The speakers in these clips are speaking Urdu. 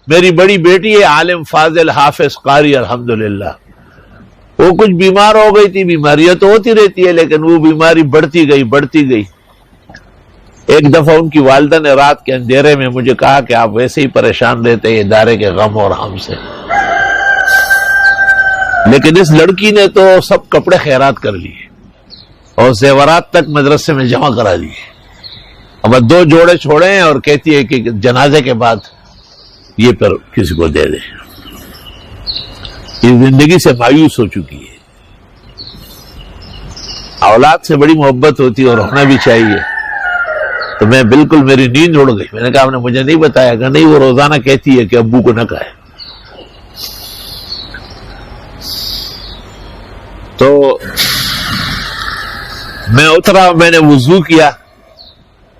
میری بڑی بیٹی ہے عالم فاضل حافظ قاری الحمدللہ، وہ کچھ بیمار ہو گئی تھی، بیماریاں تو ہوتی رہتی ہے لیکن وہ بیماری بڑھتی گئی۔ ایک دفعہ ان کی والدہ نے رات کے اندھیرے میں مجھے کہا کہ آپ ویسے ہی پریشان رہتے ہیں ادارے کے غم اور ہم سے، لیکن اس لڑکی نے تو سب کپڑے خیرات کر لیے اور زیورات تک مدرسے میں جمع کرا دیے، اب 2 جوڑے چھوڑے ہیں اور کہتی ہے کہ جنازے کے بعد یہ پر کسی کو دے دے۔ یہ زندگی سے مایوس ہو چکی ہے۔ اولاد سے بڑی محبت ہوتی ہے اور ہونا بھی چاہیے، تو میں بالکل میری نیند اڑ گئی۔ میں نے کہا آپ نے مجھے نہیں بتایا کہ نہیں، وہ روزانہ کہتی ہے کہ ابو کو نہ کہے۔ تو میں اترا، میں نے وضو کیا،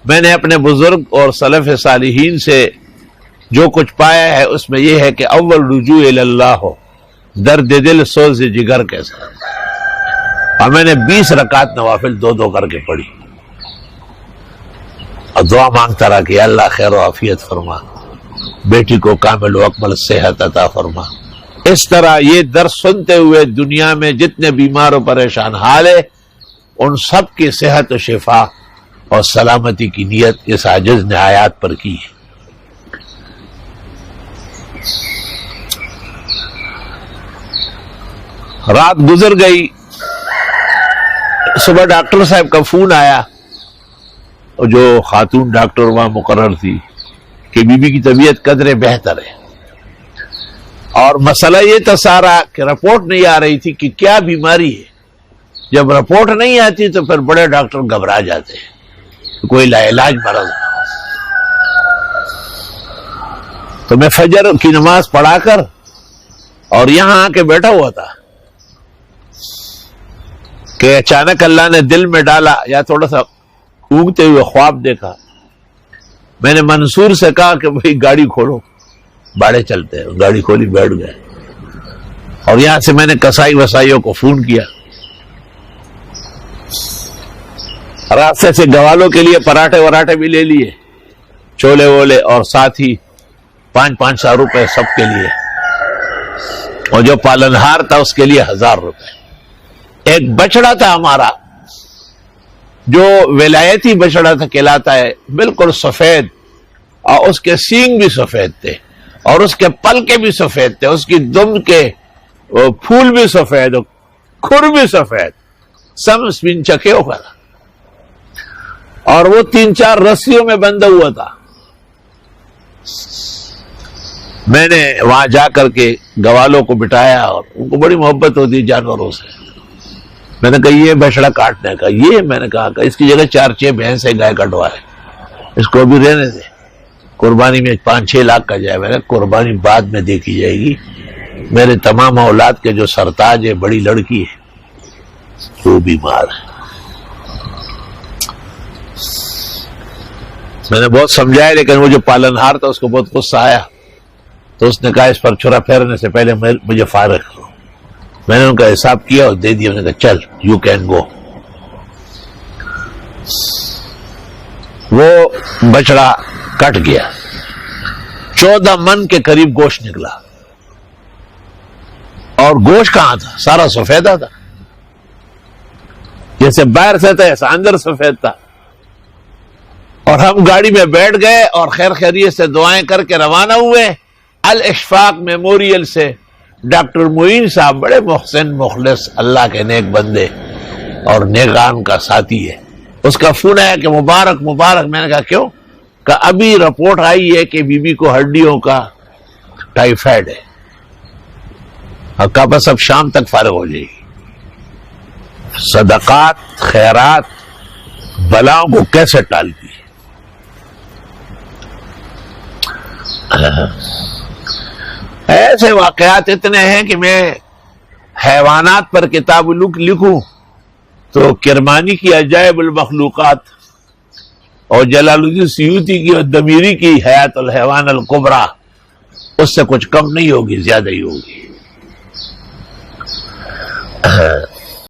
میں نے اپنے بزرگ اور سلف صالحین سے جو کچھ پایا ہے اس میں یہ ہے کہ اول رجوع اللہ ہو، درد دل سوز جگر کے ساتھ، اور میں نے 20 رکعت نوافل 2 کر کے پڑھی اور دعا مانگتا رہا کہ اللہ خیر و عافیت فرما، بیٹی کو کامل و اکمل صحت عطا فرما۔ اس طرح یہ درس سنتے ہوئے دنیا میں جتنے بیمار و پریشان حال ہے ان سب کی صحت و شفا اور سلامتی کی نیت اس عاجز نے آیات پر کی ہے۔ رات گزر گئی، صبح ڈاکٹر صاحب کا فون آیا، جو خاتون ڈاکٹر وہاں مقرر تھی، کہ بی بی کی طبیعت قدرے بہتر ہے، اور مسئلہ یہ تھا سارا کہ رپورٹ نہیں آ رہی تھی کہ کیا بیماری ہے۔ جب رپورٹ نہیں آتی تو پھر بڑے ڈاکٹر گھبرا جاتے ہیں، کوئی لا علاج مرض نہ ہو۔ تو میں فجر کی نماز پڑھا کر اور یہاں آ کے بیٹھا ہوا تھا کہ اچانک اللہ نے دل میں ڈالا یا تھوڑا سا اونگتے ہوئے خواب دیکھا۔ میں نے منصور سے کہا کہ بھئی گاڑی کھولو، باڑے چلتے ہیں، گاڑی کھولی، بیٹھ گئے، اور یہاں سے میں نے کسائی وسائیوں کو فون کیا، راستے سے گوالوں کے لیے پراٹھے وراٹھے بھی لے لیے، چھولے وولے، اور ساتھ ہی 500 روپے سب کے لیے، اور جو پالنہار تھا اس کے لیے 1000 روپے۔ ایک بچڑا تھا ہمارا جو ولایتی بچڑا تھا کہلاتا ہے، بالکل سفید، اور اس کے سینگ بھی سفید تھے اور اس کے پل کے بھی سفید تھے، اس کی دم کے پھول بھی سفید، کھر بھی سفید، سب اسپن چکے ہوا تھا، اور وہ 3-4 رسیوں میں بندھا ہوا تھا۔ میں نے وہاں جا کر کے گوالوں کو بٹھایا، اور ان کو بڑی محبت ہوتی جانوروں سے۔ میں نے کہا یہ بچڑا کاٹنے کا، یہ میں نے کہا کہ اس کی جگہ 4-6 بھینس گائے کٹوائے، اس کو بھی رہنے دے، قربانی میں 5-6 لاکھ کا جائے۔ میں نے قربانی بعد میں دیکھی جائے گی، میرے تمام اولاد کے جو سرتاج ہے، بڑی لڑکی ہے، وہ بیمار ہے۔ میں نے بہت سمجھایا، لیکن وہ جو پالنہار تھا اس کو بہت غصہ آیا، تو اس نے کہا اس پر چھرا پھیرنے سے پہلے مجھے فارغ کرو۔ میں نے ان کا حساب کیا اور دے دیا، میں نے کہا چل یو کین گو۔ وہ بچڑا کٹ گیا، 14 من کے قریب گوشت نکلا، اور گوشت کہاں تھا؟ سارا سفیدہ تھا، جیسے باہر سے تھا ایسا اندر سفید تھا۔ اور ہم گاڑی میں بیٹھ گئے اور خیر خیریت سے دعائیں کر کے روانہ ہوئے۔ الاشفاق میموریل سے ڈاکٹر معین صاحب بڑے محسن مخلص اللہ کے نیک بندے اور نیکان کا ساتھی ہے، اس کا فون آیا کہ مبارک مبارک۔ میں نے کہا کیوں؟ کہ ابھی رپورٹ آئی ہے کہ بی بی کو ہڈیوں کا ٹائیفائڈ ہے، اور کہا بس اب شام تک فارغ ہو جائے گی۔ صدقات خیرات بلاؤں کو کیسے ٹالتی ہے۔ ایسے واقعات اتنے ہیں کہ میں حیوانات پر کتاب لکھوں تو کرمانی کی عجائب المخلوقات اور جلال الدین سیوطی کی اور دمیری کی حیات الحیوان الکبریٰ اس سے کچھ کم نہیں ہوگی، زیادہ ہی ہوگی۔